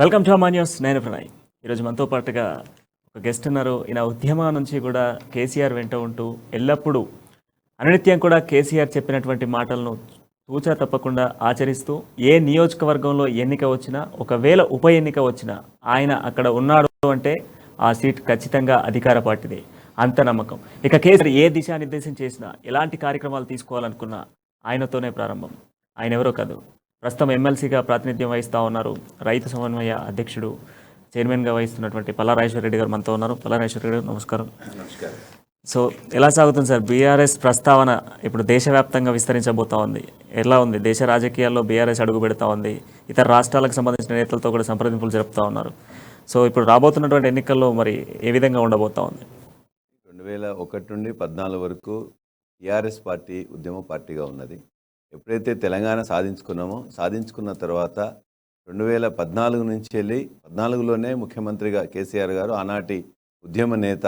Welcome to Ama news. నేను ప్రణయ్. ఈరోజు మనతో పాటుగా ఒక గెస్ట్ ఉన్నారు. ఈయన ఉద్యమం నుంచి కూడా కేసీఆర్ వెంట ఉంటూ ఎల్లప్పుడూ అనునిత్యం కూడా కేసీఆర్ చెప్పినటువంటి మాటలను తూచా తప్పకుండా ఆచరిస్తూ ఏ నియోజకవర్గంలో ఎన్నిక వచ్చినా, ఒకవేళ ఉప ఎన్నిక వచ్చినా ఆయన అక్కడ ఉన్నాడు అంటే ఆ సీట్ ఖచ్చితంగా అధికార పార్టీదే. అంత నమ్మకం. ఇక కేసీఆర్ ఏ దిశానిర్దేశం చేసినా, ఎలాంటి కార్యక్రమాలు తీసుకోవాలనుకున్నా ఆయనతోనే ప్రారంభం. ఆయన ఎవరో కాదు, ప్రస్తుతం ఎమ్మెల్సీగా ప్రాతినిధ్యం వహిస్తూ ఉన్నారు. రైతు సమన్వయ అధ్యక్షుడు, చైర్మన్గా వహిస్తున్నటువంటి పల్లారాజేశ్వర రెడ్డి గారు మనతో ఉన్నారు. పల్లారాజేశ్వర రెడ్డి గారు నమస్కారం. నమస్కారం. సో ఎలా సాగుతుంది సార్ బీఆర్ఎస్ ప్రస్తావన? ఇప్పుడు దేశవ్యాప్తంగా విస్తరించబోతా ఉంది. ఎలా ఉంది? దేశ రాజకీయాల్లో బీఆర్ఎస్ అడుగు పెడతా ఉంది. ఇతర రాష్ట్రాలకు సంబంధించిన నేతలతో కూడా సంప్రదింపులు జరుపుతూ ఉన్నారు. సో ఇప్పుడు రాబోతున్నటువంటి ఎన్నికల్లో మరి ఏ విధంగా ఉండబోతా ఉంది? 2001 నుండి 14 వరకు టీఆర్ఎస్ పార్టీ ఉద్యమ పార్టీగా ఉన్నది. ఎప్పుడైతే తెలంగాణ సాధించుకున్న తర్వాత 2014 నుంచి వెళ్ళి 14లోనే ముఖ్యమంత్రిగా కేసీఆర్ గారు, ఆనాటి ఉద్యమ నేత,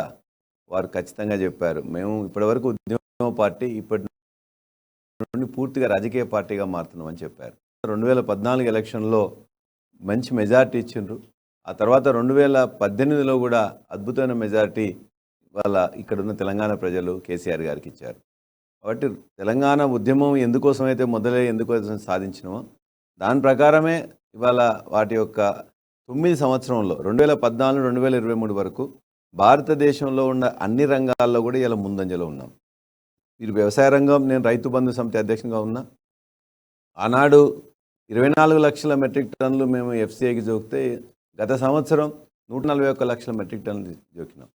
వారు ఖచ్చితంగా చెప్పారు, మేము ఇప్పటివరకు ఉద్యమ పార్టీ, ఇప్పటి నుండి పూర్తిగా రాజకీయ పార్టీగా మారుతున్నామని చెప్పారు. 2014 ఎలక్షన్లో మంచి మెజార్టీ ఇచ్చిండ్రు. ఆ తర్వాత 2018లో కూడా అద్భుతమైన మెజార్టీ వాళ్ళ ఇక్కడున్న తెలంగాణ ప్రజలు కేసీఆర్ గారికి ఇచ్చారు. కాబట్టి తెలంగాణ ఉద్యమం ఎందుకోసమైతే ఎందుకోసం సాధించినామో దాని ప్రకారమే ఇవాళ వాటి యొక్క 9 సంవత్సరంలో 2014-2023 వరకు భారతదేశంలో ఉన్న అన్ని రంగాల్లో కూడా ఇలా ముందంజలో ఉన్నాం. మీరు వ్యవసాయ రంగం, నేను రైతు బంధు సమితి అధ్యక్షంగా ఉన్నా. ఆనాడు 24 లక్షల మెట్రిక్ టన్నులు మేము ఎఫ్సిఐకి జోకితే గత సంవత్సరం 141 లక్షల మెట్రిక్ టన్నులు జోకినాం.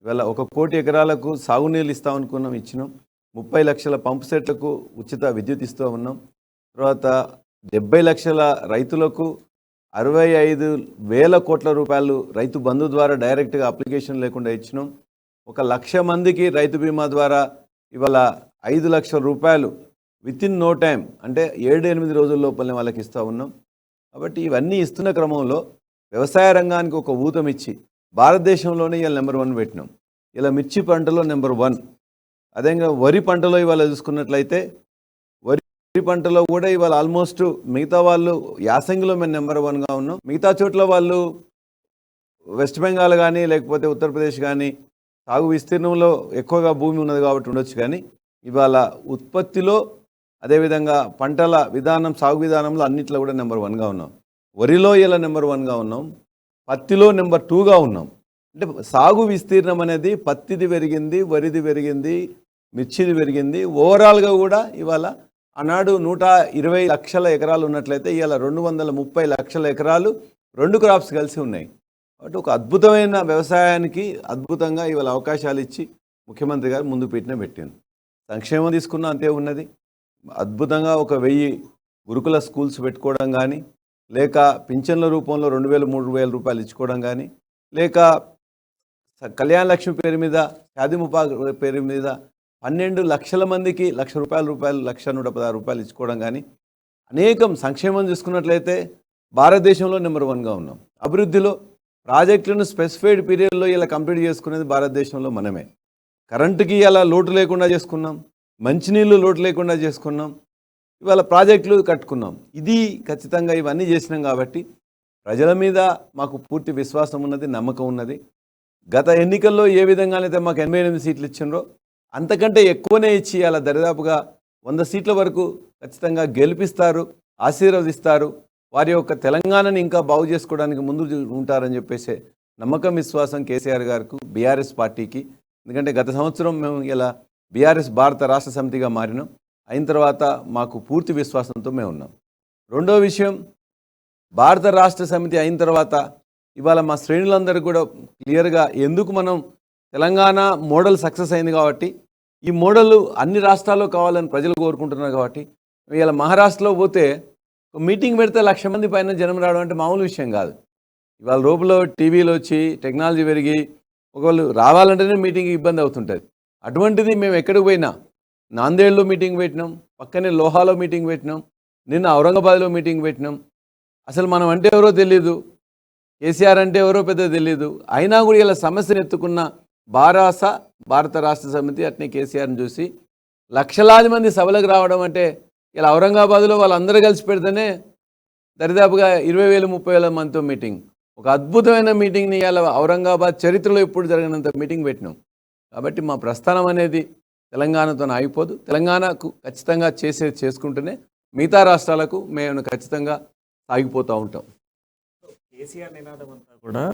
ఇవాళ 1 కోటి ఎకరాలకు సాగునీళ్ళు ఇస్తామనుకున్నాం, ఇచ్చినాం. 30 లక్షల పంపు సెట్లకు ఉచిత విద్యుత్ ఇస్తూ ఉన్నాం. తర్వాత 70 లక్షల రైతులకు 65,000 కోట్ల రూపాయలు రైతు బంధు ద్వారా డైరెక్ట్గా అప్లికేషన్ లేకుండా ఇచ్చినాం. 1,00,000 మందికి రైతు బీమా ద్వారా ఇవాళ 5 లక్షల రూపాయలు వితిన్ నో టైం, అంటే 7-8 రోజుల లోపలనే వాళ్ళకి ఇస్తూ ఉన్నాం. కాబట్టి ఇవన్నీ ఇస్తున్న క్రమంలో వ్యవసాయ రంగానికి ఒక ఊతం ఇచ్చి భారతదేశంలోనే ఇవాళ నెంబర్ 1 పెట్టినాం. ఇలా మిర్చి పంటలో నెంబర్ 1. అదేవిధంగా వరి పంటలో ఇవాళ చూసుకున్నట్లయితే వరి పంటలో కూడా ఇవాళ ఆల్మోస్ట్ మిగతా వాళ్ళు యాసంగిలో మేము నెంబర్ 1గా ఉన్నాం. మిగతా చోట్ల వాళ్ళు వెస్ట్ బెంగాల్ కానీ లేకపోతే ఉత్తరప్రదేశ్ కానీ సాగు విస్తీర్ణంలో ఎక్కువగా భూమి ఉన్నది కాబట్టి ఉండొచ్చు, కానీ ఇవాళ ఉత్పత్తిలో అదేవిధంగా పంటల విధానం, సాగు విధానంలో అన్నిట్లో కూడా నెంబర్ 1గా ఉన్నాం. వరిలో ఇలా నెంబర్ 1గా ఉన్నాం. పత్తిలో నెంబర్ 2గా ఉన్నాం. అంటే సాగు విస్తీర్ణం అనేది పత్తిది పెరిగింది, వరిది పెరిగింది, మిర్చిది పెరిగింది. ఓవరాల్గా కూడా ఇవాళ ఆనాడు 120 లక్షల ఎకరాలు ఉన్నట్లయితే ఇవాళ 230 లక్షల ఎకరాలు 2 క్రాప్స్ కలిసి ఉన్నాయి. కాబట్టి ఒక అద్భుతమైన వ్యవసాయానికి అద్భుతంగా ఇవాళ అవకాశాలు ఇచ్చి ముఖ్యమంత్రి గారు ముందు పెట్టింది. సంక్షేమం తీసుకున్న అంతే ఉన్నది. అద్భుతంగా 1000 గురుకుల స్కూల్స్ పెట్టుకోవడం కానీ, లేక పింఛన్ల రూపంలో 2,000-3,000 రూపాయలు ఇచ్చుకోవడం కానీ, లేక కళ్యాణ లక్ష్మి పేరు మీద, షాదీ ముపా పేరు మీద 12 లక్షల మందికి ₹1,116 రూపాయలు ఇచ్చుకోవడం కానీ, అనేకం సంక్షేమం చూసుకున్నట్లయితే భారతదేశంలో నెంబర్ 1గా ఉన్నాం. అభివృద్ధిలో ప్రాజెక్టులను స్పెసిఫైడ్ పీరియడ్లో ఇలా కంప్లీట్ చేసుకునేది భారతదేశంలో మనమే. కరెంటుకి ఇలా లోటు లేకుండా చేసుకున్నాం, మంచినీళ్ళు లోటు లేకుండా చేసుకున్నాం, ఇవాళ ప్రాజెక్టులు కట్టుకున్నాం. ఇది ఖచ్చితంగా ఇవన్నీ చేసినాం కాబట్టి ప్రజల మీద మాకు పూర్తి విశ్వాసం ఉన్నది, నమ్మకం ఉన్నది. గత ఎన్నికల్లో ఏ విధంగానైతే మాకు 88 సీట్లు ఇచ్చిండ్రో అంతకంటే ఎక్కువనే ఇచ్చి అలా దరిదాపుగా 100 సీట్ల వరకు ఖచ్చితంగా గెలిపిస్తారు, ఆశీర్వదిస్తారు. వారి యొక్క తెలంగాణని ఇంకా బాగు చేసుకోవడానికి ముందు ఉంటారని చెప్పేసి నమ్మకం, విశ్వాసం కేసీఆర్ గారికి, బీఆర్ఎస్ పార్టీకి. ఎందుకంటే గత సంవత్సరం మేము ఇలా బీఆర్ఎస్ భారత రాష్ట్ర సమితిగా మారినాం. అయిన తర్వాత మాకు పూర్తి విశ్వాసంతో మేము ఉన్నాం. రెండో విషయం, భారత రాష్ట్ర సమితి అయిన తర్వాత ఇవాళ మా శ్రేణులందరూ కూడా క్లియర్గా ఎందుకు మనం తెలంగాణ మోడల్ సక్సెస్ అయింది కాబట్టి ఈ మోడల్ అన్ని రాష్ట్రాల్లో కావాలని ప్రజలు కోరుకుంటున్నారు. కాబట్టి ఇవాళ మహారాష్ట్రలో పోతే మీటింగ్ పెడితే 1,00,000 మంది పైన జనం రావడం అంటే మామూలు విషయం కాదు. ఇవాళ రూపులో టీవీలో వచ్చి టెక్నాలజీ పెరిగి ఒకళ్ళు రావాలంటేనే మీటింగ్కి ఇబ్బంది అవుతుంటుంది. అటువంటిది మేము ఎక్కడికి పోయినా, నాందేడ్లో మీటింగ్ పెట్టినాం, పక్కనే లోహాలో మీటింగ్ పెట్టినాం, నిన్న ఔరంగాబాద్లో మీటింగ్ పెట్టినాం. అసలు మనం అంటే ఎవరో తెలీదు, కేసీఆర్ అంటే ఎవరో పెద్ద తెలీదు. అయినా కూడా ఇలా సమస్యను ఎత్తుకున్న భారత రాష్ట్ర సమితి అట్నే కేసీఆర్ని చూసి లక్షలాది మంది సభలకు రావడం అంటే ఇలా ఔరంగాబాద్లో వాళ్ళందరూ కలిసి పెడితేనే దరిదాపుగా 20,000 30,000 మందితో మీటింగ్. ఒక అద్భుతమైన మీటింగ్ని ఇవాళ ఔరంగాబాద్ చరిత్రలో ఎప్పుడు జరిగినంత మీటింగ్ పెట్టినాం. కాబట్టి మా ప్రస్థానం అనేది తెలంగాణతో ఆగిపోదు. తెలంగాణకు ఖచ్చితంగా చేసుకుంటూనే మిగతా రాష్ట్రాలకు మేము ఖచ్చితంగా సాగిపోతూ ఉంటాం. కేసీఆర్ నినాదం అంతా కూడా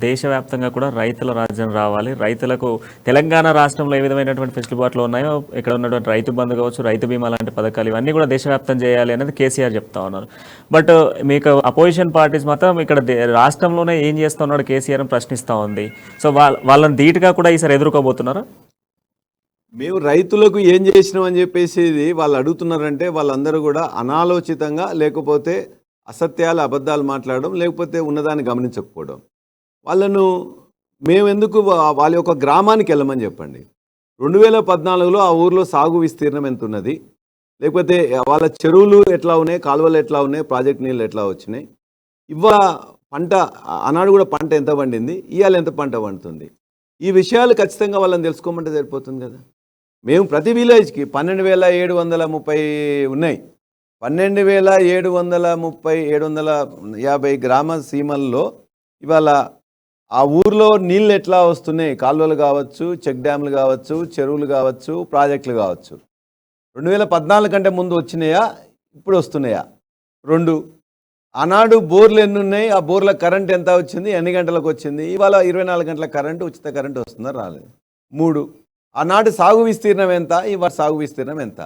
దేశవ్యాప్తంగా కూడా రైతుల రాజ్యం రావాలి, రైతులకు తెలంగాణ రాష్ట్రంలో ఏ విధమైనటువంటి ఫెసిలిటీలు ఉన్నాయో ఇక్కడ ఉన్నటువంటి రైతు బంధు కావచ్చు, రైతు బీమా లాంటి పథకాలు ఇవన్నీ కూడా దేశవ్యాప్తం చేయాలి అనేది కేసీఆర్ చెప్తా ఉన్నారు. బట్ మీకు అపోజిషన్ పార్టీస్ మాత్రం ఇక్కడ రాష్ట్రంలోనే ఏం చేస్తూ ఉన్నాడు కేసీఆర్ అని ప్రశ్నిస్తూ ఉంది. సో వాళ్ళని ధీటుగా కూడా ఈసారి ఎదుర్కోబోతున్నారా? మేము రైతులకు ఏం చేసినాం అని చెప్పేసి వాళ్ళు అడుగుతున్నారంటే వాళ్ళందరూ కూడా అనాలోచితంగా, లేకపోతే అసత్యాలు అబద్ధాలు మాట్లాడడం, లేకపోతే ఉన్నదాన్ని గమనించకపోవడం. వాళ్ళను మేమెందుకు వాళ్ళ యొక్క గ్రామానికి వెళ్ళమని చెప్పండి. 2014లో ఆ ఊర్లో సాగు విస్తీర్ణం ఎంత ఉన్నది, లేకపోతే వాళ్ళ చెరువులు ఎట్లా ఉన్నాయి, కాలువలు ఎట్లా ఉన్నాయి, ప్రాజెక్ట్ నీళ్ళు ఎట్లా వచ్చినాయి, పంట ఆనాడు కూడా పంట ఎంత పండింది, ఇవాళ ఎంత పంట పండుతుంది, ఈ విషయాలు ఖచ్చితంగా వాళ్ళని తెలుసుకోమంటే సరిపోతుంది కదా. మేము ప్రతి విలేజ్కి 12,730 ఉన్నాయి. 12,750 గ్రామ సీమల్లో ఇవాళ ఆ ఊర్లో నీళ్ళు ఎట్లా వస్తున్నాయి, కాలువలు కావచ్చు, చెక్ డ్యాములు కావచ్చు, చెరువులు కావచ్చు, ప్రాజెక్టులు కావచ్చు, 2014 కంటే ముందు వచ్చినాయా, ఇప్పుడు వస్తున్నాయా? 2, ఆనాడు బోర్లు ఎన్ని ఉన్నాయి, ఆ బోర్ల కరెంట్ ఎంత వచ్చింది, ఎన్ని గంటలకు వచ్చింది, ఇవాళ 24 గంటల కరెంటు, ఉచిత కరెంటు వస్తుందా రాలేదు? 3, ఆనాడు సాగు విస్తీర్ణం ఎంత, ఇవాళ సాగు విస్తీర్ణం ఎంత?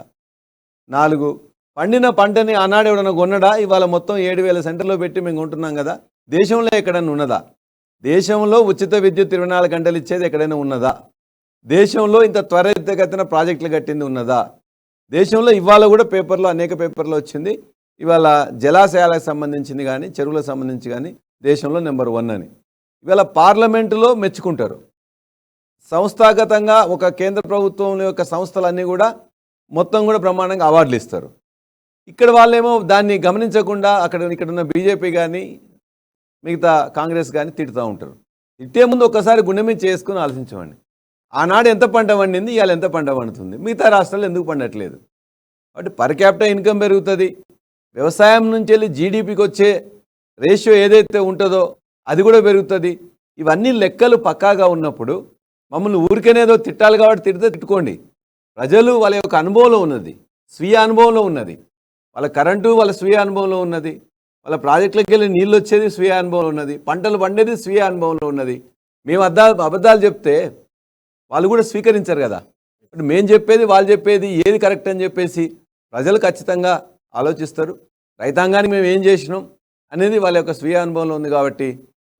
4, పండిన పంటని ఆనాడు ఎవడన్నా కొన్నడా, ఇవాళ మొత్తం 7,000 సెంటర్లో పెట్టి మేము కొంటున్నాం కదా. దేశంలో ఎక్కడైనా ఉన్నదా? దేశంలో ఉచిత విద్యుత్ 24 గంటలు ఇచ్చేది ఎక్కడైనా ఉన్నదా? దేశంలో ఇంత త్వరితగతిన ప్రాజెక్టులు కట్టింది ఉన్నదా? దేశంలో ఇవాళ కూడా పేపర్లో, అనేక పేపర్లో వచ్చింది, ఇవాళ జలాశయాలకు సంబంధించింది కానీ, చెరువులకు సంబంధించి కానీ దేశంలో నెంబర్ 1 అని. ఇవాళ పార్లమెంటులో మెచ్చుకుంటారు. సంస్థాగతంగా ఒక కేంద్ర ప్రభుత్వం యొక్క సంస్థలన్నీ కూడా మొత్తం కూడా బ్రహ్మాండంగా అవార్డులు ఇస్తారు. ఇక్కడ వాళ్ళేమో దాన్ని గమనించకుండా ఇక్కడున్న బీజేపీ కానీ మిగతా కాంగ్రెస్ కానీ తిడుతూ ఉంటారు. తిట్టే ముందు ఒక్కసారి గుండె మీద చేసుకుని ఆలోచించమండి. ఆనాడు ఎంత పంట పండింది, ఇవాళ ఎంత పంట పండుతుంది, మిగతా రాష్ట్రాలు ఎందుకు పండట్లేదు? కాబట్టి పర్ క్యాపిటల్ ఇన్కమ్ పెరుగుతుంది. వ్యవసాయం నుంచి వెళ్ళి జీడిపికి వచ్చే రేషియో ఏదైతే ఉంటుందో అది కూడా పెరుగుతుంది. ఇవన్నీ లెక్కలు పక్కాగా ఉన్నప్పుడు మమ్మల్ని ఊరికేనేదో తిట్టాలి కాబట్టి తిట్టుకోండి. ప్రజలు వాళ్ళ యొక్క అనుభవంలో ఉన్నది, స్వీయ అనుభవంలో ఉన్నది. వాళ్ళ కరెంటు వాళ్ళ స్వీయ అనుభవంలో ఉన్నది, వాళ్ళ ప్రాజెక్టులకు వెళ్ళి నీళ్ళు వచ్చేది స్వీయ అనుభవంలో ఉన్నది, పంటలు పండేది స్వీయ అనుభవంలో ఉన్నది. మేము అబద్ధాలు చెప్తే వాళ్ళు కూడా స్వీకరించారు కదా. ఇప్పుడు మేము చెప్పేది వాళ్ళు చెప్పేది ఏది కరెక్ట్ అని చెప్పేసి ప్రజలు ఖచ్చితంగా ఆలోచిస్తారు. రైతాంగానికి మేము ఏం చేసినాం అనేది వాళ్ళ యొక్క స్వీయ అనుభవంలో ఉంది కాబట్టి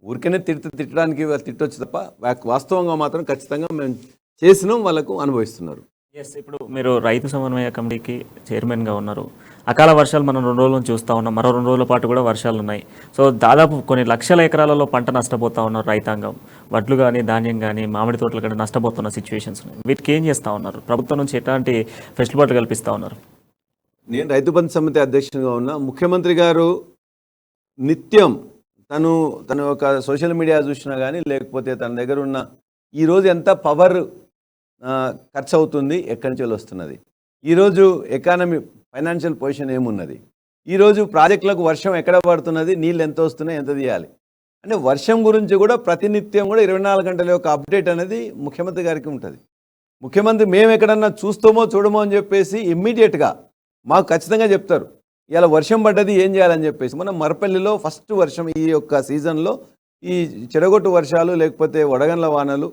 ఊరికనే తిట్టడానికి తిట్టొచ్చు తప్ప వాస్తవంగా మాత్రం ఖచ్చితంగా మేము చేసినాం, వాళ్ళకు అనుభవిస్తున్నారు. ఎస్, ఇప్పుడు మీరు రైతు సమన్వయ కమిటీకి చైర్మన్గా ఉన్నారు. అకాల వర్షాలు మనం 2 రోజుల నుంచి చూస్తూ ఉన్నాం, మరో 2 రోజుల పాటు కూడా వర్షాలు ఉన్నాయి. సో దాదాపు కొన్ని లక్షల ఎకరాలలో పంట నష్టపోతూ ఉన్నారు రైతాంగం. వడ్లు కానీ, ధాన్యం కానీ, మామిడి తోటలు కానీ నష్టపోతున్న సిచ్యువేషన్స్ ఉన్నాయి. వీటికి ఏం చేస్తూ ఉన్నారు? ప్రభుత్వం నుంచి ఎట్లాంటి ఫెసిలిటీలు కల్పిస్తూ ఉన్నారు? నేను రైతు బంధు సమితి అధ్యక్షునిగా ఉన్నా. ముఖ్యమంత్రి గారు నిత్యం తను ఒక సోషల్ మీడియా చూసినా కానీ, లేకపోతే తన దగ్గర ఉన్న ఈరోజు ఎంత పవర్ ఖర్చు అవుతుంది, ఎక్కడి నుంచి వస్తున్నది, ఈరోజు ఎకానమీ ఫైనాన్షియల్ పొజిషన్ ఏమున్నది, ఈరోజు ప్రాజెక్టులకు వర్షం ఎక్కడ పడుతున్నది, నీళ్ళు ఎంత వస్తున్నాయి, ఎంత తీయాలి అంటే వర్షం గురించి కూడా ప్రతినిత్యం కూడా 24 గంటల యొక్క అప్డేట్ అనేది ముఖ్యమంత్రి గారికి ఉంటుంది. ముఖ్యమంత్రి మేము ఎక్కడన్నా చూస్తామో చూడమో అని చెప్పేసి ఇమ్మీడియట్గా మాకు ఖచ్చితంగా చెప్తారు. ఇలా వర్షం పడ్డది ఏం చేయాలని చెప్పేసి. మనం మరపల్లిలో ఫస్ట్ వర్షం ఈ యొక్క సీజన్లో ఈ చెడగొట్టు వర్షాలు, లేకపోతే వడగండ్ల వానలు,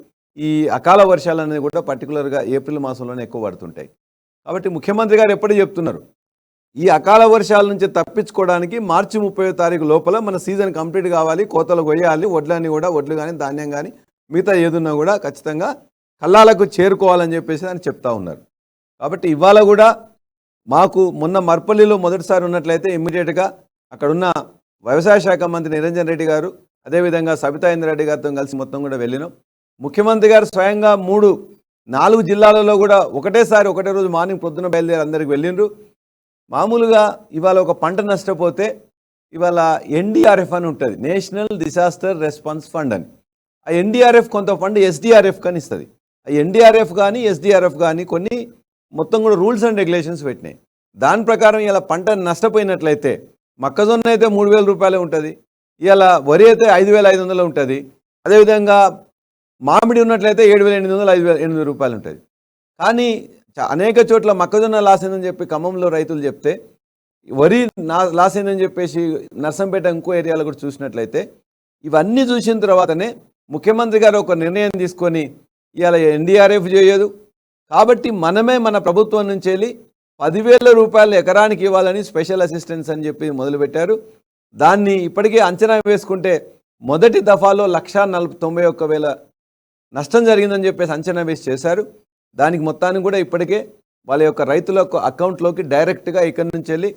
ఈ అకాల వర్షాలు అనేది కూడా పర్టికులర్గా ఏప్రిల్ మాసంలోనే ఎక్కువ పడుతుంటాయి. కాబట్టి ముఖ్యమంత్రి గారు ఎప్పుడూ చెప్తున్నారు, ఈ అకాల వర్షాల నుంచి తప్పించుకోవడానికి మార్చి 30వ తారీఖు లోపల మన సీజన్ కంప్లీట్ కావాలి, కోతలు కొయ్యాలి, వడ్లు కానీ ధాన్యం కానీ మిగతా ఏదున్నా కూడా ఖచ్చితంగా కల్లాలకు చేరుకోవాలని చెప్పేసి అని చెప్తా ఉన్నారు. కాబట్టి ఇవాళ కూడా మాకు మొన్న మర్పల్లిలో మొదటిసారి ఉన్నట్లయితే ఇమ్మీడియట్గా అక్కడున్న వ్యవసాయ శాఖ మంత్రి నిరంజన్ రెడ్డి గారు, అదేవిధంగా సబితా ఇంద్రారెడ్డి గారితో కలిసి మొత్తం కూడా వెళ్ళినాం. ముఖ్యమంత్రి గారు స్వయంగా 4 జిల్లాలలో కూడా ఒకటే రోజు మార్నింగ్ పొద్దున బయలుదేరి అందరికి వెళ్ళిండ్రు. మామూలుగా ఇవాళ ఒక పంట నష్టపోతే ఇవాళ ఎన్డీఆర్ఎఫ్ అని ఉంటుంది, నేషనల్ డిజాస్టర్ రెస్పాన్స్ ఫండ్ అని. ఆ ఎన్డీఆర్ఎఫ్ కొంత ఫండ్ ఎస్డీఆర్ఎఫ్ కానీ ఇస్తుంది. ఆ ఎన్డీఆర్ఎఫ్ కానీ ఎస్డీఆర్ఎఫ్ కానీ కొన్ని మొత్తం కూడా రూల్స్ అండ్ రెగ్యులేషన్స్ పెట్టినాయి. దాని ప్రకారం ఇలా పంట నష్టపోయినట్లయితే మొక్కజొన్న అయితే 3,000 రూపాయలే ఉంటుంది. ఇవాళ వరి అయితే 5,500 ఉంటుంది. అదేవిధంగా మామిడి ఉన్నట్లయితే 7,800, 5,800 రూపాయలు ఉంటుంది. కానీ అనేక చోట్ల మొక్కజొన్న లాస్ అయిందని చెప్పి ఖమ్మంలో రైతులు చెప్తే, వరి లాస్ అయిందని చెప్పేసి నర్సంపేట ఇంకో ఏరియాలో కూడా చూసినట్లయితే, ఇవన్నీ చూసిన తర్వాతనే ముఖ్యమంత్రి గారు ఒక నిర్ణయం తీసుకొని ఇవాళ ఎన్డీఆర్ఎఫ్ చేయదు కాబట్టి మనమే మన ప్రభుత్వం నుంచి వెళ్ళి 10,000 రూపాయలు ఎకరానికి ఇవ్వాలని స్పెషల్ అసిస్టెన్స్ అని చెప్పి మొదలుపెట్టారు. దాన్ని ఇప్పటికే అంచనా వేసుకుంటే మొదటి దఫాలో 1,91,000 నష్టం జరిగిందని చెప్పేసి అంచనా వేసి చేశారు. దానికి మొత్తాన్ని కూడా ఇప్పటికే వాళ్ళ యొక్క రైతుల అకౌంట్లోకి డైరెక్ట్గా ఇక్కడి నుంచి వెళ్ళి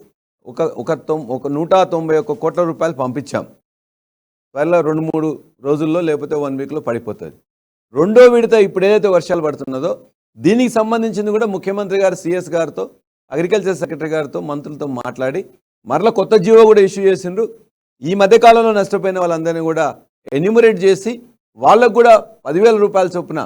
ఒక 191 కోట్ల రూపాయలు పంపించాం. త్వరలో 2-3 రోజుల్లో లేకపోతే 1 వీక్లో పడిపోతుంది. రెండో విడత ఇప్పుడు ఏదైతే వర్షాలు పడుతున్నదో దీనికి సంబంధించింది కూడా ముఖ్యమంత్రి గారు సిఎస్ గారితో, అగ్రికల్చర్ సెక్రటరీ గారితో, మంత్రులతో మాట్లాడి మరలా కొత్త జీవో కూడా ఇష్యూ చేసిండ్రు. ఈ మధ్యకాలంలో నష్టపోయిన వాళ్ళందరినీ కూడా ఎన్యూమరేట్ చేసి వాళ్ళకు కూడా 10,000 రూపాయల చొప్పున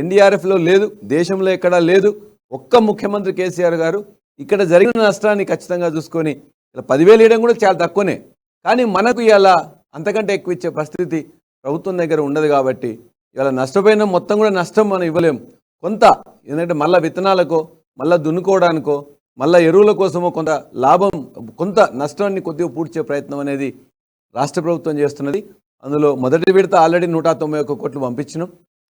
ఎన్డీఆర్ఎఫ్లో లేదు, దేశంలో ఎక్కడా లేదు. ఒక్క ముఖ్యమంత్రి కేసీఆర్ గారు ఇక్కడ జరిగిన నష్టాన్ని ఖచ్చితంగా చూసుకొని ఇలా 10,000 ఇవ్వడం కూడా చాలా తక్కువనే. కానీ మనకు ఇలా అంతకంటే ఎక్కువ ఇచ్చే పరిస్థితి ప్రభుత్వం దగ్గర ఉండదు. కాబట్టి ఇలా నష్టపోయిన మొత్తం కూడా నష్టం మనం ఇవ్వలేము. కొంత ఎందుకంటే మళ్ళీ విత్తనాలకో, మళ్ళీ దున్నుకోవడానికో, మళ్ళీ ఎరువుల కోసమో కొంత లాభం, కొంత నష్టాన్ని కొద్దిగా పూడ్చే ప్రయత్నం అనేది రాష్ట్ర ప్రభుత్వం చేస్తున్నది. అందులో మొదటి విడత ఆల్రెడీ 191 కోట్లు పంపించినాం.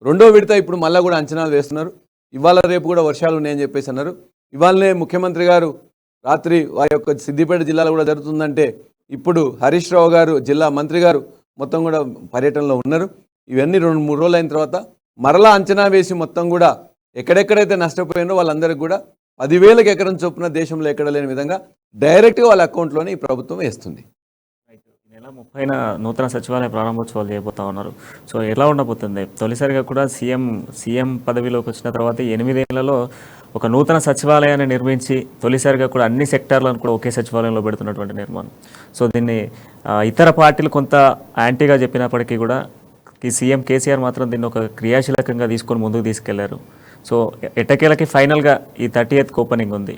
రెండో విడత ఇప్పుడు మళ్ళీ కూడా అంచనాలు వేస్తున్నారు. ఇవాళ రేపు కూడా వర్షాలు ఉన్నాయని చెప్పేసి అన్నారు. ఇవాళనే ముఖ్యమంత్రి గారు రాత్రి వారి యొక్క సిద్దిపేట జిల్లాలో కూడా జరుగుతుందంటే ఇప్పుడు హరీష్ రావు గారు జిల్లా మంత్రి గారు మొత్తం కూడా పర్యటనలో ఉన్నారు. ఇవన్నీ 2-3 రోజులు అయిన తర్వాత మరలా అంచనా వేసి మొత్తం కూడా ఎక్కడెక్కడైతే నష్టపోయినో వాళ్ళందరికీ కూడా 10,000 ఎకరం చొప్పున దేశంలో ఎక్కడ లేని విధంగా డైరెక్ట్గా వాళ్ళ అకౌంట్లోనే ఈ ప్రభుత్వం వేస్తుంది. ఈ నెల 30న నూతన సచివాలయ ప్రారంభోత్సవాలు చేయబోతా ఉన్నారు. సో ఎలా ఉండబోతుంది? తొలిసారిగా కూడా సీఎం పదవిలోకి వచ్చిన తర్వాత 8 ఏళ్లలో ఒక నూతన సచివాలయాన్ని నిర్మించి తొలిసారిగా కూడా అన్ని సెక్టార్లను కూడా ఒకే సచివాలయంలో పెడుతున్నటువంటి నిర్మాణం. సో దీన్ని ఇతర పార్టీలు కొంత యాంటీగా చెప్పినప్పటికీ కూడా ఈ సీఎం కేసీఆర్ మాత్రం దీన్ని ఒక క్రియాశీలకంగా తీసుకొని ముందుకు తీసుకెళ్లారు. సో ఎట్టకేలకి ఫైనల్గా ఈ 30th ఓపెనింగ్ ఉంది.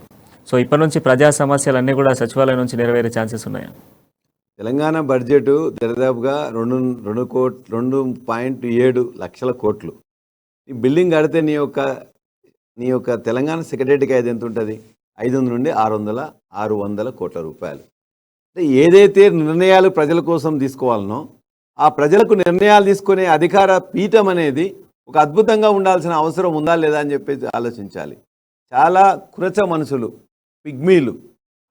సో ఇప్పటి నుంచి ప్రజా సమస్యలన్నీ కూడా సచివాలయం నుంచి నెరవేరే ఛాన్సెస్ ఉన్నాయా? తెలంగాణ బడ్జెట్ దరిదాపుగా 2.7 లక్షల కోట్లు. ఈ బిల్డింగ్ కడితే నీ యొక్క తెలంగాణ సెక్రటరీకి అయితే ఎంత ఉంటుంది? 500 నుండి 600 కోట్ల రూపాయలు. అంటే ఏదైతే నిర్ణయాలు ప్రజల కోసం తీసుకోవాలనో ఆ ప్రజలకు నిర్ణయాలు తీసుకునే అధికార పీఠం అనేది ఒక అద్భుతంగా ఉండాల్సిన అవసరం ఉందా లేదా అని చెప్పేసి ఆలోచించాలి. చాలా కురచ మనుషులు, పిగ్మీలు,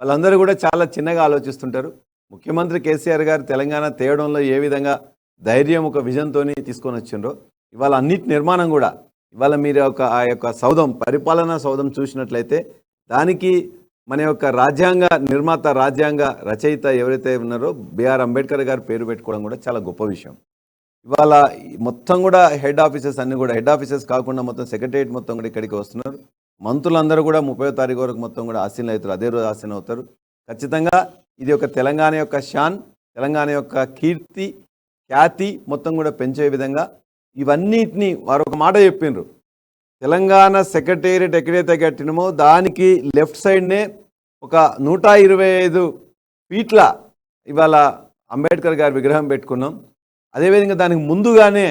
వాళ్ళందరూ కూడా చాలా చిన్నగా ఆలోచిస్తుంటారు. ముఖ్యమంత్రి కేసీఆర్ గారు తెలంగాణ తేవడంలో ఏ విధంగా ధైర్యం, ఒక విజన్తో తీసుకొని వచ్చిండ్రో ఇవాళ అన్నిటి నిర్మాణం కూడా ఇవాళ మీరు ఆ యొక్క సౌధం, పరిపాలనా సౌధం చూసినట్లయితే దానికి మన యొక్క రాజ్యాంగ నిర్మాత, రాజ్యాంగ రచయిత ఎవరైతే ఉన్నారో బిఆర్ అంబేద్కర్ గారు పేరు పెట్టుకోవడం కూడా చాలా గొప్ప విషయం. ఇవాళ మొత్తం కూడా హెడ్ ఆఫీసెస్ అన్నీ కూడా, హెడ్ ఆఫీసెస్ కాకుండా మొత్తం సెక్రటరియట్ మొత్తం కూడా ఇక్కడికి వస్తున్నారు. మంత్రులందరూ కూడా 30వ తారీఖు వరకు మొత్తం కూడా ఆసీనులు అవుతారు, అదే రోజు ఆసీన అవుతారు. ఖచ్చితంగా ఇది ఒక తెలంగాణ యొక్క షాన్, తెలంగాణ యొక్క కీర్తి, ఖ్యాతి మొత్తం కూడా పెంచే విధంగా ఇవన్నిటిని వారు ఒక మాట చెప్పిండ్రు. తెలంగాణ సెక్రటేరియట్ ఎక్కడైతే కట్టినమో దానికి లెఫ్ట్ సైడ్నే ఒక 125 ఫీట్ల ఇవాళ అంబేద్కర్ గారి విగ్రహం పెట్టుకున్నాం. అదేవిధంగా దానికి ముందుగానే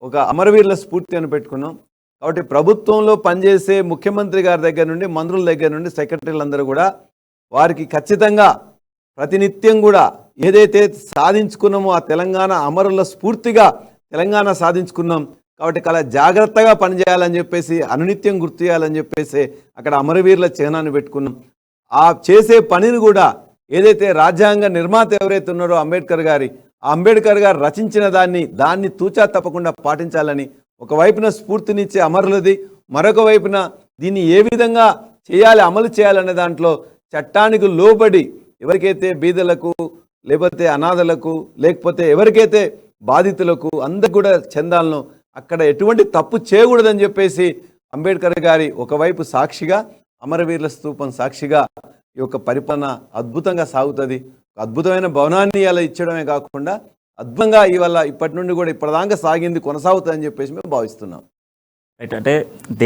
ఒక అమరవీరుల స్ఫూర్తి అని పెట్టుకున్నాం. కాబట్టి ప్రభుత్వంలో పనిచేసే ముఖ్యమంత్రి గారి దగ్గర నుండి, మంత్రుల దగ్గర నుండి సెక్రటరీలందరూ కూడా వారికి ఖచ్చితంగా ప్రతినిత్యం కూడా ఏదైతే సాధించుకున్నామో ఆ తెలంగాణ అమరుల స్ఫూర్తిగా తెలంగాణ సాధించుకున్నాం. కాబట్టి చాలా జాగ్రత్తగా పనిచేయాలని చెప్పేసి, అనునిత్యం గుర్తు చేయాలని చెప్పేసి అక్కడ అమరవీరుల చిహ్నాన్ని పెట్టుకున్నాం. ఆ చేసే పనిని కూడా ఏదైతే రాజ్యాంగ నిర్మాత ఎవరైతే ఉన్నారో అంబేద్కర్ గారు రచించిన దాన్ని తూచా తప్పకుండా పాటించాలని ఒకవైపున స్ఫూర్తినిచ్చే అమరులది, మరొక వైపున దీన్ని ఏ విధంగా చేయాలి, అమలు చేయాలనే దాంట్లో చట్టానికి లోబడి ఎవరికైతే బీదలకు, లేకపోతే అనాథలకు, లేకపోతే ఎవరికైతే బాధితులకు అందరికి కూడా చెందాలను, అక్కడ ఎటువంటి తప్పు చేయకూడదని చెప్పేసి అంబేద్కర్ గారి ఒకవైపు సాక్షిగా, అమరవీరుల స్తూపం సాక్షిగా ఈ యొక్క పరిపాలన అద్భుతంగా సాగుతుంది. అద్భుతమైన భవనాన్ని ఇలా ఇచ్చడమే కాకుండా అద్భుతంగా ఇవాళ ఇప్పటి నుండి కూడా ఇప్పటిదాకా సాగింది కొనసాగుతుందని చెప్పేసి మేము భావిస్తున్నాం. రైట్. అంటే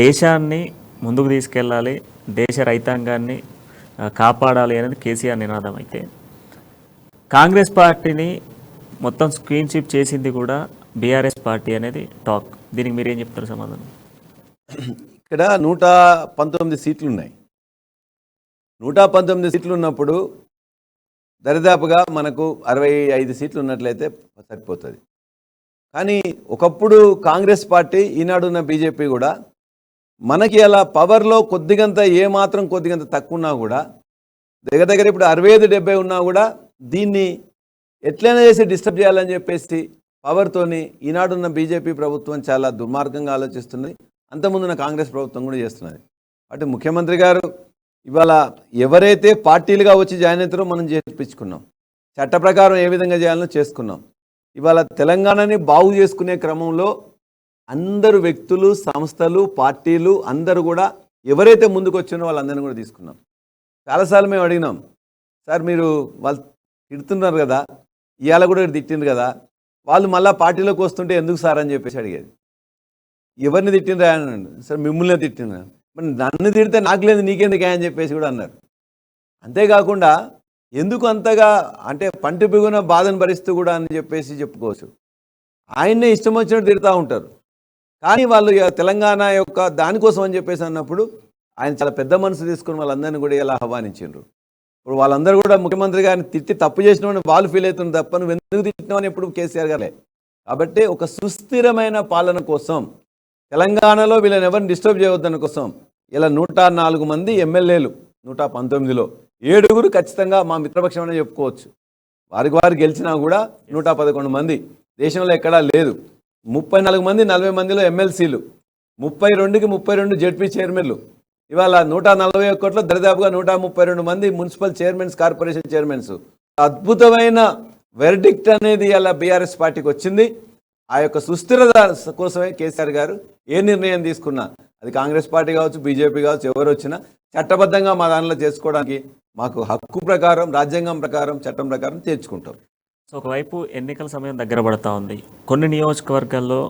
దేశాన్ని ముందుకు తీసుకెళ్ళాలి, దేశ రైతాంగాన్ని కాపాడాలి అనేది కేసీఆర్ నినాదం. అయితే కాంగ్రెస్ పార్టీని మొత్తం స్క్రీన్ షిప్ చేసింది కూడా బీఆర్ఎస్ పార్టీ అనేది టాక్. దీనికి మీరేం చెప్తారు సమాధానం? ఇక్కడ 119 సీట్లు ఉన్నాయి. 119 సీట్లు ఉన్నప్పుడు దరిదాపుగా మనకు 65 సీట్లు ఉన్నట్లయితే సరిపోతుంది. కానీ ఒకప్పుడు కాంగ్రెస్ పార్టీ, ఈనాడున్న బీజేపీ కూడా మనకి అలా పవర్లో కొద్దిగంత ఏమాత్రం కొద్దిగంత తక్కువ ఉన్నా కూడా దగ్గర ఇప్పుడు 65-70 ఉన్నా కూడా దీన్ని ఎట్లయినా చేసి డిస్టర్బ్ చేయాలని చెప్పేసి పవర్తోని ఈనాడున్న బీజేపీ ప్రభుత్వం చాలా దుర్మార్గంగా ఆలోచిస్తుంది. అంతకుముందున్న కాంగ్రెస్ ప్రభుత్వం కూడా చేస్తున్నది. అంటే ముఖ్యమంత్రి గారు ఇవాళ ఎవరైతే పార్టీలుగా వచ్చి జాయిన్ అవుతారో మనం చేర్పించుకున్నాం, చట్ట ప్రకారం ఏ విధంగా చేయాలో చేసుకున్నాం. ఇవాళ తెలంగాణని బాగు చేసుకునే క్రమంలో అందరు వ్యక్తులు, సంస్థలు, పార్టీలు అందరూ కూడా ఎవరైతే ముందుకు వచ్చినో వాళ్ళందరినీ కూడా తీసుకున్నాం. చాలాసార్లు మేము అడిగినాం, సార్ మీరు వాళ్ళు తిడుతున్నారు కదా, ఇవాళ కూడా తిట్టిండ్రు కదా, వాళ్ళు మళ్ళీ పార్టీలోకి వస్తుంటే ఎందుకు సార్ అని చెప్పేసి అడిగేది. ఎవరిని తిట్టిండ్రా అన్నాడు. సార్ మిమ్మల్ని తిట్టిండ్రా, మరి నన్ను తిడితే నాకు లేదు నీకెందుకే అని చెప్పేసి కూడా అన్నారు. అంతేకాకుండా ఎందుకు అంతగా అంటే పంటి బిగున బాధను భరిస్తూ కూడా అని చెప్పేసి చెప్పుకోవచ్చు. ఆయన్నే ఇష్టం వచ్చినట్టు తిడతా ఉంటారు. కానీ వాళ్ళు తెలంగాణ యొక్క దానికోసం అని చెప్పేసి అన్నప్పుడు ఆయన చాలా పెద్ద మనసు తీసుకుని వాళ్ళందరినీ కూడా ఇలా ఆహ్వానించారు. ఇప్పుడు వాళ్ళందరూ కూడా ముఖ్యమంత్రి గారిని తిట్టి తప్పు చేసిన వాళ్ళు ఫీల్ అవుతుంది తప్ప నువ్వు ఎందుకు తిట్టినావని ఎప్పుడు కేసీఆర్ గారే. కాబట్టి ఒక సుస్థిరమైన పాలన కోసం తెలంగాణలో వీళ్ళని ఎవరిని డిస్టర్బ్ చేయవద్దని కోసం ఇలా 104 మంది ఎమ్మెల్యేలు 119లో 7 ఖచ్చితంగా మా మిత్రపక్షం అనే చెప్పుకోవచ్చు. వారు గెలిచినా కూడా 111 మంది దేశంలో ఎక్కడా లేదు. 34 మంది 40 మందిలో ఎమ్మెల్సీలు, 32కి 32 జెడ్పీ చైర్మన్లు. ఇవాళ 141లో దరిదాపుగా 132 మంది మున్సిపల్ చైర్మన్స్, కార్పొరేషన్ చైర్మన్స్. అద్భుతమైన వెర్డిక్ట్ అనేది ఇలా బీఆర్ఎస్ పార్టీకి వచ్చింది. ఆ యొక్క సుస్థిరత కోసమే కేసీఆర్ గారు ఏ నిర్ణయం తీసుకున్నా, అది కాంగ్రెస్ పార్టీ కావచ్చు, బీజేపీ కావచ్చు, ఎవరు వచ్చినా చట్టబద్ధంగా మా దానిలో చేసుకోవడానికి మాకు హక్కు ప్రకారం, రాజ్యాంగం ప్రకారం, చట్టం ప్రకారం తెచ్చుకుంటాం. సో ఒకవైపు ఎన్నికల సమయం దగ్గర పడతా ఉంది. కొన్ని నియోజకవర్గాల్లో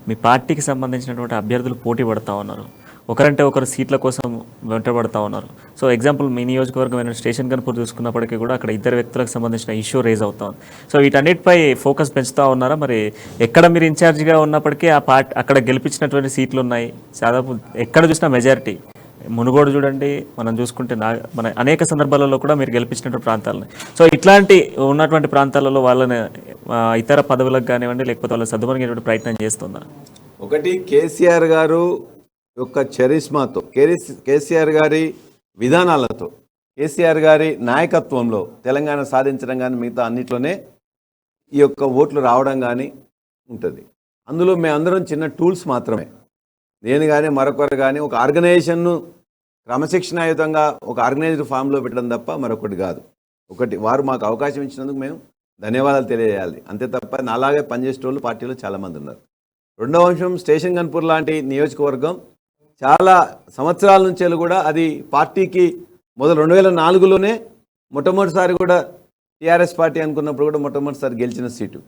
మీ పార్టీకి సంబంధించినటువంటి అభ్యర్థులు పోటీ పడతా ఉన్నారు. ఒకరంటే ఒకరు సీట్ల కోసం వెంటబడతా ఉన్నారు. సో ఎగ్జాంపుల్ మీ నియోజకవర్గమైన స్టేషన్ గన్పూర్ చూసుకున్నప్పటికీ కూడా అక్కడ ఇద్దరు వ్యక్తులకు సంబంధించిన ఇష్యూ రేజ్ అవుతా ఉంది. సో వీటన్నిటిపై ఫోకస్ పెంచుతూ ఉన్నారా? మరి ఎక్కడ మీరు ఇన్ఛార్జిగా ఉన్నప్పటికీ ఆ పార్టీ అక్కడ గెలిపించినటువంటి సీట్లు ఉన్నాయి. దాదాపు ఎక్కడ చూసినా మెజారిటీ. మునుగోడు చూడండి, మనం చూసుకుంటే మన అనేక సందర్భాలలో కూడా మీరు గెలిపించినటువంటి ప్రాంతాలని. సో ఇట్లాంటి ఉన్నటువంటి ప్రాంతాలలో వాళ్ళని ఇతర పదవులకు కానివ్వండి, లేకపోతే వాళ్ళని సర్దుమణిగేటువంటి ప్రయత్నం చేస్తుందా? ఒకటి కేసీఆర్ గారు యొక్క చరిస్మాతో, కేసీఆర్ గారి విధానాలతో, కేసీఆర్ గారి నాయకత్వంలో తెలంగాణ సాధించడం కానీ మిగతా అన్నిట్లోనే ఈ యొక్క ఓట్లు రావడం కానీ ఉంటుంది. అందులో మేమందరం చిన్న టూల్స్ మాత్రమే. నేను కానీ మరొకరు కానీ ఒక ఆర్గనైజేషన్ను క్రమశిక్షణాయుతంగా ఒక ఆర్గనైజ్డ్ ఫామ్లో పెట్టడం తప్ప మరొకటి కాదు. ఒకటి వారు మాకు అవకాశం ఇచ్చినందుకు మేము ధన్యవాదాలు తెలియజేయాలి, అంతే తప్ప నాలాగే పనిచేసే వాళ్ళు పార్టీలో చాలామంది ఉన్నారు. రెండవ అంశం, స్టేషన్ గన్పూర్ లాంటి నియోజకవర్గం చాలా సంవత్సరాల నుంచి కూడా అది పార్టీకి మొదలు 2004లోనే మొట్టమొదటిసారి కూడా టీఆర్ఎస్ పార్టీ అనుకున్నప్పుడు కూడా మొట్టమొదటిసారి గెలిచిన సీటు.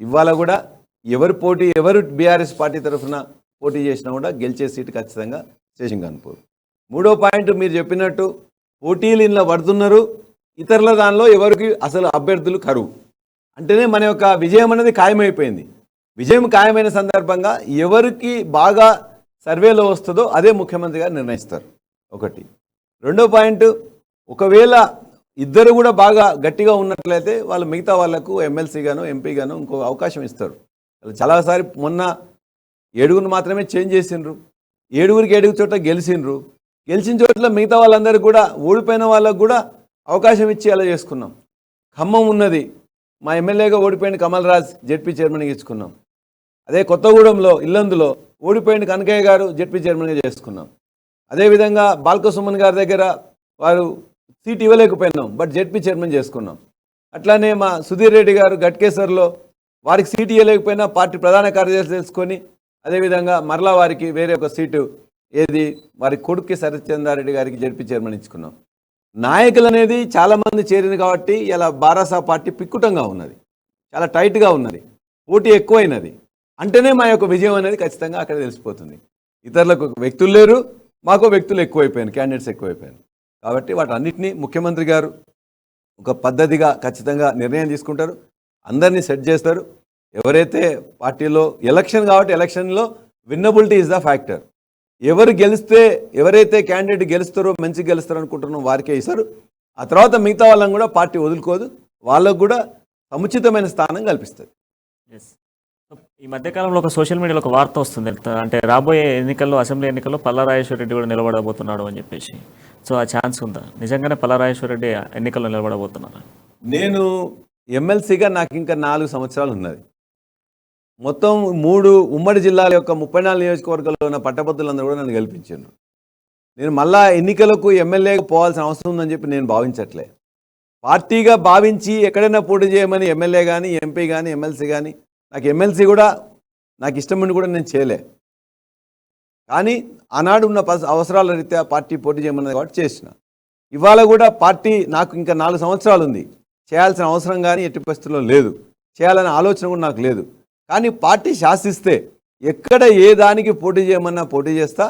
ఇవాళ కూడా ఎవరు బీఆర్ఎస్ పార్టీ తరఫున పోటీ చేసినా కూడా గెలిచే సీటు ఖచ్చితంగా స్టేషన్ గన్పూర్. మూడో పాయింట్, మీరు చెప్పినట్టు పోటీలు ఇలా పడుతున్నారు, ఇతరుల దానిలో ఎవరికి అసలు అభ్యర్థులు కరువు అంటేనే మన యొక్క విజయం అనేది ఖాయమైపోయింది. విజయం ఖాయమైన సందర్భంగా ఎవరికి బాగా సర్వేలో వస్తుందో అదే ముఖ్యమంత్రి గారు నిర్ణయిస్తారు. ఒకటి. రెండో పాయింట్, ఒకవేళ ఇద్దరు కూడా బాగా గట్టిగా ఉన్నట్లయితే వాళ్ళు మిగతా వాళ్లకు ఎమ్మెల్సీగాను, ఎంపీగాను ఇంకో అవకాశం ఇస్తారు. చాలాసారి మొన్న 7 మాత్రమే చేంజ్ చేసిండ్రు, 7 చోట్ల గెలిచిండ్రు. గెలిచిన చోట్ల మిగతా వాళ్ళందరికీ కూడా, ఓడిపోయిన వాళ్ళకు కూడా అవకాశం ఇచ్చి అలా చేసుకున్నాం. ఖమ్మం ఉన్నది, మా ఎమ్మెల్యేగా ఓడిపోయిన కమల్ రాజ్ జెడ్పీ చైర్మన్గా ఇచ్చుకున్నాం. అదే కొత్తగూడెంలో ఇల్లందులో ఓడిపోయిన కనకయ్య గారు జెడ్పీ చైర్మన్గా చేసుకున్నాం. అదేవిధంగా బాల్క సుమన్ గారి దగ్గర వారు సీట్ ఇవ్వలేకపోయినాం, బట్ జెడ్పీ చైర్మన్ చేసుకున్నాం. అట్లానే మా సుధీర్ రెడ్డి గారు గట్కేసర్లో వారికి సీటు ఇవ్వలేకపోయినా పార్టీ ప్రధాన కార్యదర్శి తెలుసుకొని అదేవిధంగా మరలా వారికి వేరే ఒక సీటు ఏది వారి కొడుక్కి సత్యచంద్రారెడ్డి గారికి జెడ్పీ చైర్మన్ ఇచ్చుకున్నాం. నాయకులు అనేది చాలామంది చేరింది కాబట్టి ఇలా బారాసా పార్టీ పిక్కుటంగా ఉన్నది, చాలా టైట్గా ఉన్నది, పోటీ ఎక్కువైనది. అంటేనే మా యొక్క విజయం అనేది ఖచ్చితంగా అక్కడ తెలిసిపోతుంది. ఇతరులకు వ్యక్తులు లేరు, మాకు వ్యక్తులు ఎక్కువైపోయారు, క్యాండిడేట్స్ ఎక్కువైపోయారు. కాబట్టి వాటన్నిటినీ ముఖ్యమంత్రి గారు ఒక పద్ధతిగా ఖచ్చితంగా నిర్ణయం తీసుకుంటారు, అందరినీ సెట్ చేస్తారు. ఎవరైతే పార్టీలో ఎలక్షన్ కాబట్టి ఎలక్షన్లో విన్నబిలిటీ ఇస్ ద ఫ్యాక్టర్. ఎవరు గెలిస్తే, ఎవరైతే క్యాండిడేట్ గెలుస్తారో, మంచిగా గెలుస్తారో అనుకుంటున్నారో వారికే ఇస్తారు. ఆ తర్వాత మిగతా వాళ్ళని కూడా పార్టీ వదులుకోదు, వాళ్ళకు కూడా సముచితమైన స్థానం కల్పిస్తుంది. ఎస్. ఈ మధ్యకాలంలో ఒక సోషల్ మీడియాలో ఒక వార్త వస్తుంది, అంటే రాబోయే ఎన్నికల్లో, అసెంబ్లీ ఎన్నికల్లో పల్లా రాజేశ్వర రెడ్డి కూడా నిలబడబోతున్నాడు అని చెప్పేసి. సో ఆ ఛాన్స్ ఉందా? నిజంగానే పల్లా రాజేశ్వర రెడ్డి ఎన్నికల్లో నిలబడబోతున్నారా? నేను ఎమ్మెల్సీగా నాకు ఇంకా 4 సంవత్సరాలు ఉన్నది. మొత్తం 3 ఉమ్మడి జిల్లాల యొక్క 34 నియోజకవర్గాల్లో ఉన్న పట్టభద్రులందరూ కూడా నన్ను గెలిపించారు. నేను మళ్ళా ఎన్నికలకు ఎమ్మెల్యేగా పోవాల్సిన అవసరం ఉందని చెప్పి నేను భావించట్లే. పార్టీగా భావించి ఎక్కడైనా పోటీ చేయమని ఎమ్మెల్యే కానీ, ఎంపీ కానీ, ఎమ్మెల్సీ కానీ, నాకు ఎమ్మెల్సీ కూడా నాకు ఇష్టమని కూడా నేను చేయలే. కానీ ఆనాడు ఉన్న అవసరాల రీత్యా పార్టీ పోటీ చేయమన్నది కాబట్టి చేసిన. ఇవాళ కూడా పార్టీ నాకు ఇంకా 4 సంవత్సరాలు ఉంది, చేయాల్సిన అవసరం కానీ ఎట్టి పరిస్థితుల్లో లేదు, చేయాలనే ఆలోచన కూడా నాకు లేదు. కానీ పార్టీ శాసిస్తే ఎక్కడ ఏ దానికి పోటీ చేయమన్నా పోటీ చేస్తా,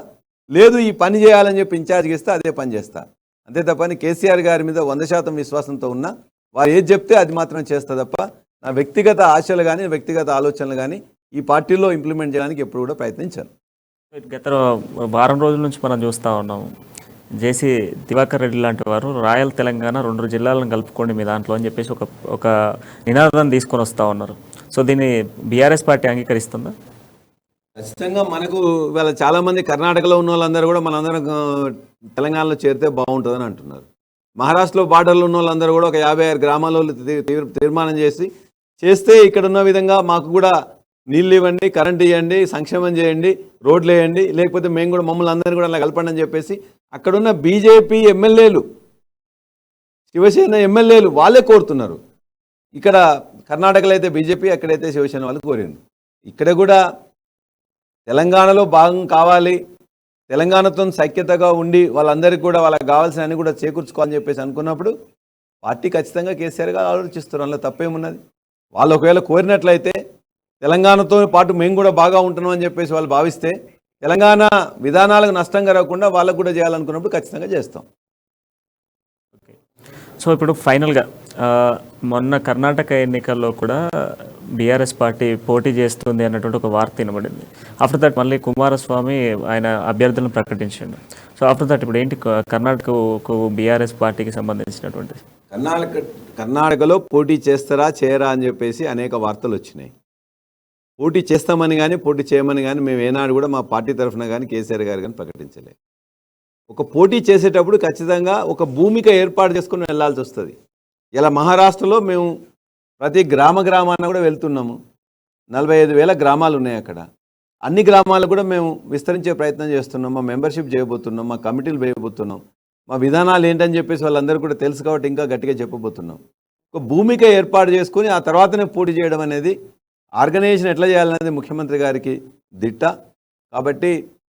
లేదు ఈ పని చేయాలని చెప్పి ఇన్ఛార్జ్కి ఇస్తే అదే పని చేస్తా. అంతే తప్పని కేసీఆర్ గారి మీద 100% విశ్వాసంతో ఉన్నా, వారు ఏది చెప్తే అది మాత్రం చేస్తా తప్ప నా వ్యక్తిగత ఆశలు కానీ, వ్యక్తిగత ఆలోచనలు కానీ ఈ పార్టీలో ఇంప్లిమెంట్ చేయడానికి ఎప్పుడు కూడా ప్రయత్నించాను. గత వారం రోజుల నుంచి మనం చూస్తూ ఉన్నాం, జేసీ దివాకర్ రెడ్డి లాంటి వారు రాయల్ తెలంగాణ 2 జిల్లాలను కలుపుకోండి మీ దాంట్లో అని చెప్పేసి ఒక నినాదాన్ని తీసుకొని వస్తూ ఉన్నారు. సో దీన్ని బీఆర్ఎస్ పార్టీ అంగీకరిస్తుందా? ఖచ్చితంగా. మనకు ఇవాళ చాలామంది కర్ణాటకలో ఉన్న వాళ్ళందరూ కూడా మనందరం తెలంగాణలో చేరితే బాగుంటుందని అంటున్నారు. మహారాష్ట్రలో బార్డర్లో ఉన్న వాళ్ళందరూ కూడా ఒక 56 గ్రామాల్లో తీర్మానం చేస్తే ఇక్కడ ఉన్న విధంగా మాకు కూడా నీళ్ళు ఇవ్వండి, కరెంట్ ఇవ్వండి, సంక్షేమం చేయండి, రోడ్లు వేయండి, లేకపోతే మేము కూడా మమ్మల్ని అందరినీ కూడా అలా కలపండి అని చెప్పేసి అక్కడున్న బీజేపీ ఎమ్మెల్యేలు, శివసేన ఎమ్మెల్యేలు వాళ్ళే కోరుతున్నారు. ఇక్కడ కర్ణాటకలో అయితే బీజేపీ, అక్కడైతే శివసేన వాళ్ళు కోరింది. ఇక్కడ కూడా తెలంగాణలో భాగం కావాలి, తెలంగాణతో సఖ్యతగా ఉండి వాళ్ళందరికీ కూడా వాళ్ళకి కావాల్సిన అన్ని కూడా చేకూర్చుకోవాలని చెప్పేసి అనుకున్నప్పుడు పార్టీ ఖచ్చితంగా కేసీఆర్ గారు ఆలోచిస్తారు. అందులో తప్పేమున్నది? వాళ్ళు ఒకవేళ కోరినట్లయితే తెలంగాణతో పాటు మేము కూడా బాగా ఉంటున్నాం అని చెప్పేసి వాళ్ళు భావిస్తే తెలంగాణ విధానాలకు నష్టం కలగకుండా వాళ్ళకు కూడా చేయాలనుకున్నప్పుడు ఖచ్చితంగా చేస్తాం. ఓకే. సో ఇప్పుడు ఫైనల్గా మొన్న కర్ణాటక ఎన్నికల్లో కూడా బీఆర్ఎస్ పార్టీ పోటీ చేస్తుంది అన్నటువంటి ఒక వార్త వినబడింది. ఆఫ్టర్ దట్ మళ్ళీ కుమారస్వామి ఆయన అభ్యర్థులను ప్రకటించాడు. సో ఆఫ్టర్ దట్ ఇప్పుడు ఏంటి కర్ణాటకకు బీఆర్ఎస్ పార్టీకి సంబంధించినటువంటి కర్ణాటకలో పోటీ చేస్తారా చేయరా అని చెప్పేసి అనేక వార్తలు వచ్చినాయి. పోటీ చేస్తామని కానీ పోటీ చేయమని కానీ మేము ఏనాడు కూడా మా పార్టీ తరఫున కానీ కేసీఆర్ గారు కానీ ప్రకటించలేదు. ఒక పోటీ చేసేటప్పుడు ఖచ్చితంగా ఒక భూమిక ఏర్పాటు చేసుకుని వెళ్లాల్సి వస్తుంది. ఇలా మహారాష్ట్రలో మేము ప్రతి గ్రామాన కూడా వెళ్తున్నాము. 45,000 గ్రామాలు ఉన్నాయి అక్కడ. అన్ని గ్రామాలు కూడా మేము విస్తరించే ప్రయత్నం చేస్తున్నాం. మా మెంబర్షిప్ చేయబోతున్నాం, మా కమిటీలు వేయబోతున్నాం, మా విధానాలు ఏంటని చెప్పేసి వాళ్ళందరూ కూడా తెలుసు కాబట్టి ఇంకా గట్టిగా చెప్పబోతున్నాం. ఒక భూమిక ఏర్పాటు చేసుకుని ఆ తర్వాతనే పోటీ చేయడం అనేది, ఆర్గనైజేషన్ ఎట్లా చేయాలనేది ముఖ్యమంత్రి గారికి దిట్ట. కాబట్టి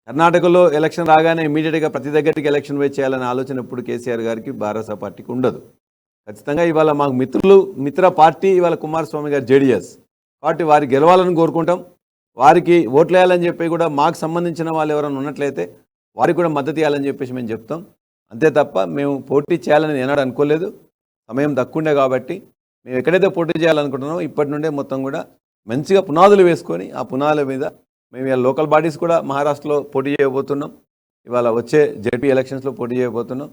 కర్ణాటకలో ఎలక్షన్ రాగానే ఇమీడియట్గా ప్రతి దగ్గరికి ఎలక్షన్ పోయి చేయాలనే ఆలోచన ఎప్పుడు కేసీఆర్ గారికి, భారత పార్టీకి ఉండదు. ఖచ్చితంగా ఇవాళ మాకు మిత్ర పార్టీ ఇవాళ కుమారస్వామి గారు జేడీఎస్ కాబట్టి వారికి గెలవాలని కోరుకుంటాం. వారికి ఓట్లు వేయాలని చెప్పి కూడా మాకు సంబంధించిన వాళ్ళు ఎవరైనా ఉన్నట్లయితే వారికి కూడా మద్దతు ఇవ్వాలని చెప్పేసి మేము చెప్తాం. అంతే తప్ప మేము పోటీ చేయాలని ఏనాడు అనుకోలేదు. సమయం తక్కువండే కాబట్టి మేము ఎక్కడైతే పోటీ చేయాలనుకుంటున్నామో ఇప్పటి నుండే మొత్తం కూడా మంచిగా పునాదులు వేసుకొని ఆ పునాదుల మీద మేము ఇవాళ లోకల్ బాడీస్ కూడా మహారాష్ట్రలో పోటీ చేయబోతున్నాం. ఇవాళ వచ్చే జెడ్పీ ఎలక్షన్స్లో పోటీ చేయబోతున్నాం.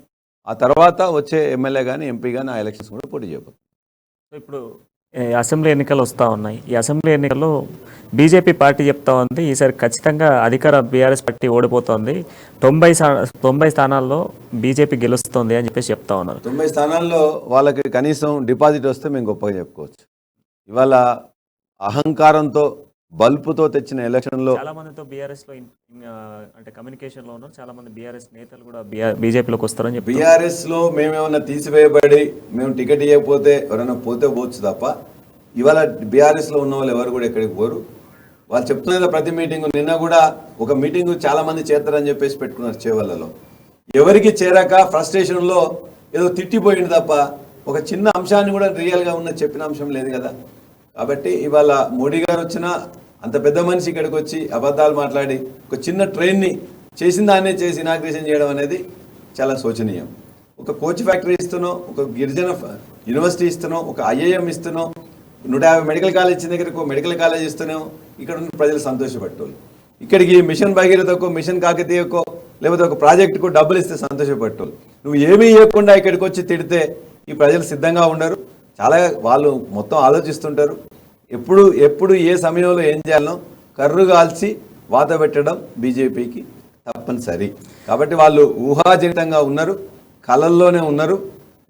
ఆ తర్వాత వచ్చే ఎమ్మెల్యే కానీ ఎంపీ కానీ ఆ ఎలక్షన్స్ కూడా పోటీ చేయబోతున్నాం. ఇప్పుడు అసెంబ్లీ ఎన్నికలు వస్తూ ఉన్నాయి. ఈ అసెంబ్లీ ఎన్నికల్లో బీజేపీ పార్టీ చెప్తా ఉంది ఈసారి ఖచ్చితంగా అధికార బీఆర్ఎస్ పార్టీ ఓడిపోతుంది, 90 స్థానాల్లో బీజేపీ గెలుస్తుంది అని చెప్పేసి చెప్తా ఉన్నారు. 90 స్థానాల్లో వాళ్ళకి కనీసం డిపాజిట్ వస్తే మేము గొప్పగా చెప్పుకోవచ్చు. ఇవాళ అహంకారంతో బల్పుతో తెచ్చిన ఎలక్షన్లో చాలా మందితో బీఆర్ఎస్ లో అంటే కమ్యూనికేషన్ లో ఉన్నారు. చాలా మంది బీఆర్ఎస్ నేతలు కూడా బీజేపీలోకి వస్తారని చెప్పి బీఆర్ఎస్ లో మేమేమన్నా తీసివేయబడి మేము టికెట్ ఇవ్వకపోతే ఎవరైనా పోవచ్చు తప్ప ఇవాళ బీఆర్ఎస్ లో ఉన్న వాళ్ళు ఎవరు కూడా ఎక్కడికి పోరు. వాళ్ళు చెప్తున్నారు ప్రతి మీటింగ్. నిన్న కూడా ఒక మీటింగ్ చాలా మంది చేస్తారని చెప్పేసి పెట్టుకున్నారు చేవలలో. ఎవరికి చేరాక ఫ్రస్ట్రేషన్ లో ఏదో తిట్టిపోయింది తప్ప ఒక చిన్న అంశాన్ని కూడా రియల్ గా ఉన్న చెప్పిన అంశం లేదు కదా. కాబట్టి ఇవాళ మోడీ గారు వచ్చినా అంత పెద్ద మనిషి ఇక్కడికి వచ్చి అబద్ధాలు మాట్లాడి ఒక చిన్న ట్రైన్ని చేసిన దాన్నే చేసి ఇనాగ్రేషన్ చేయడం అనేది చాలా శోచనీయం. ఒక కోచ్ ఫ్యాక్టరీ ఇస్తున్నాం, ఒక గిరిజన యూనివర్సిటీ ఇస్తున్నాం, ఒక ఐఐఎం ఇస్తున్నాం, 150 మెడికల్ కాలేజ్ ఇచ్చిన దగ్గరకు ఒక మెడికల్ కాలేజ్ ఇస్తున్నాం. ఇక్కడ ఉన్న ప్రజలు సంతోషపడేవాళ్ళు. ఇక్కడికి మిషన్ భగీరథకో, మిషన్ కాకతీయకో, లేకపోతే ఒక ప్రాజెక్టుకు డబ్బులు ఇస్తే సంతోషపడేవాళ్ళు. నువ్వు ఏమీ ఇవ్వకుండా ఇక్కడికి వచ్చి తిడితే ఈ ప్రజలు సిద్ధంగా ఉండరు. చాలా వాళ్ళు మొత్తం ఆలోచిస్తుంటారు. ఎప్పుడు ఏ సమయంలో ఏం చేయాలనో కర్రు కాల్చి వాత పెట్టడం బీజేపీకి తప్పనిసరి. కాబట్టి వాళ్ళు ఊహాజనితంగా ఉన్నారు, కళల్లోనే ఉన్నారు.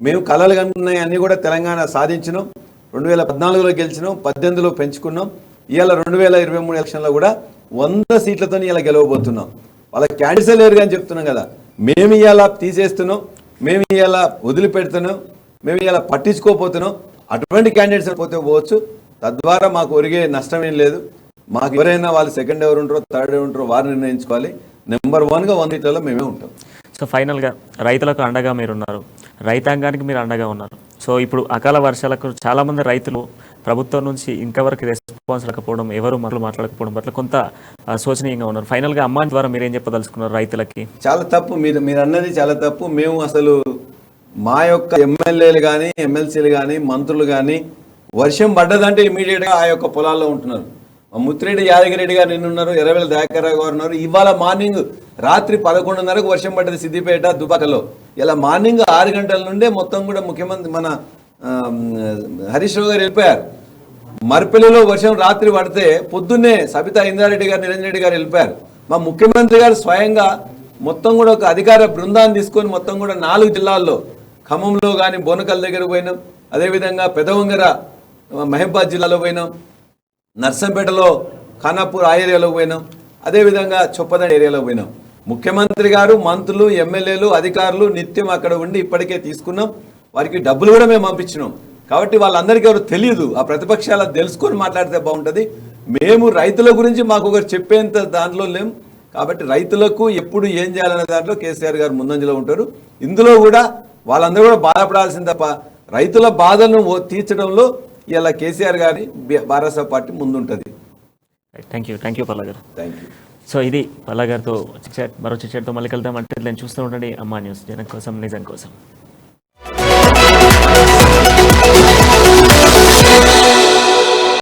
మేము కళలు కనుక్కున్నాయి అన్నీ కూడా తెలంగాణ సాధించినాం. 2014లో గెలిచినాం, 18లో పెంచుకున్నాం. ఇవాళ 2023 ఎలక్షన్లో కూడా 100 సీట్లతో ఇలా గెలవబోతున్నాం. వాళ్ళ క్యాండిడేట్స్ లేరు అని చెప్తున్నాం కదా. మేము ఇలా తీసేస్తున్నాం, మేము ఇలా వదిలిపెడుతున్నాం, మేము ఇలా పట్టించుకోపోతున్నాం. అటువంటి క్యాండిడేట్స్ పోతే పోవచ్చు. తద్వారా మాకు ఒరిగే నష్టం ఏం లేదు. మాకు ఎవరైనా వాళ్ళు సెకండ్ ఎవరు ఉంటారో, థర్డ్ ఎవరు ఉంటారో వారు నిర్ణయించుకోవాలి. నెంబర్ 1గా 100 సీట్లలో మేమే ఉంటాం. సో ఫైనల్గా రైతులకు అండగా మీరున్నారు, రైతాంగానికి మీరు అండగా ఉన్నారు. సో ఇప్పుడు అకాల వర్షాలకు చాలామంది రైతులు ప్రభుత్వం నుంచి ఇంతవరకు రెస్పాన్స్ రాకపోవడం, ఎవరు మాట్లాడకపోవడం పట్ల కొంత శోచనీయంగా ఉన్నారు. ఫైనల్గా అమ్మాయి ద్వారా మీరు ఏం చెప్పదలుచుకున్నారు రైతులకి? చాలా తప్పు, మీరు అన్నది చాలా తప్పు. మేము అసలు మా యొక్క ఎమ్మెల్యేలు కానీ, ఎమ్మెల్సీలు కానీ, మంత్రులు కానీ వర్షం పడ్డదంటే ఇమీడియట్గా ఆ యొక్క పొలాల్లో ఉంటున్నారు. ముత్తిరెడ్డి యాదగిరెడ్డి గారు నిన్నున్నారు, ఎర్రవెల్లి దయాకర్ గారు ఉన్నారు. ఇవాళ మార్నింగ్ రాత్రి 11:30కు వర్షం పడ్డది సిద్దిపేట దుబాకలో. ఇలా మార్నింగ్ 6 గంటల నుండే మొత్తం కూడా ముఖ్యమంత్రి మన హరీష్ రావు గారు వెళ్ళిపోయారు. మర్పెల్లిలో వర్షం రాత్రి పడితే పొద్దున్నే సబితా ఇందారెడ్డి గారు, నిరంజన్ రెడ్డి గారు వెళ్ళిపోయారు. మా ముఖ్యమంత్రి గారు స్వయంగా మొత్తం కూడా ఒక అధికార బృందాన్ని తీసుకొని మొత్తం కూడా 4 జిల్లాల్లో, ఖమ్మంలో కానీ బోనకల్ దగ్గర పోయినాం, అదేవిధంగా పెదవంగర మహబాద్ జిల్లాలో పోయినాం, నర్సంపేటలో ఖానాపూర్ ఆ ఏరియాలో పోయినాం, అదేవిధంగా చొప్పదండి ఏరియాలో పోయినాం. ముఖ్యమంత్రి గారు, మంత్రులు, ఎమ్మెల్యేలు, అధికారులు నిత్యం అక్కడ ఉండి ఇప్పటికే తీసుకున్నాం. వారికి డబ్బులు కూడా మేము పంపించినాం. కాబట్టి వాళ్ళందరికీ ఎవరు తెలియదు. ఆ ప్రతిపక్షాలు తెలుసుకొని మాట్లాడితే బాగుంటుంది. మేము రైతుల గురించి మాకు ఒకరు చెప్పేంత దాంట్లో లేం. కాబట్టి రైతులకు ఎప్పుడు ఏం చేయాలనే దాంట్లో కేసీఆర్ గారు ముందంజలో ఉంటారు. ఇందులో కూడా వాళ్ళందరూ కూడా బాధపడాల్సింది తప్ప రైతుల బాధలను తీర్చడంలో ఇలా కేసీఆర్ గారి భారత పార్టీ ముందుంటుంది. థ్యాంక్ యూ పల్లా గారు. Thank you. సో ఇది పల్లా గారితో మరో చిట్చాట్తో మళ్ళీ కలుద్దాం. అంటే నేను చూస్తూ ఉండండి అమ్మా న్యూస్, జనం కోసం నిజం కోసం.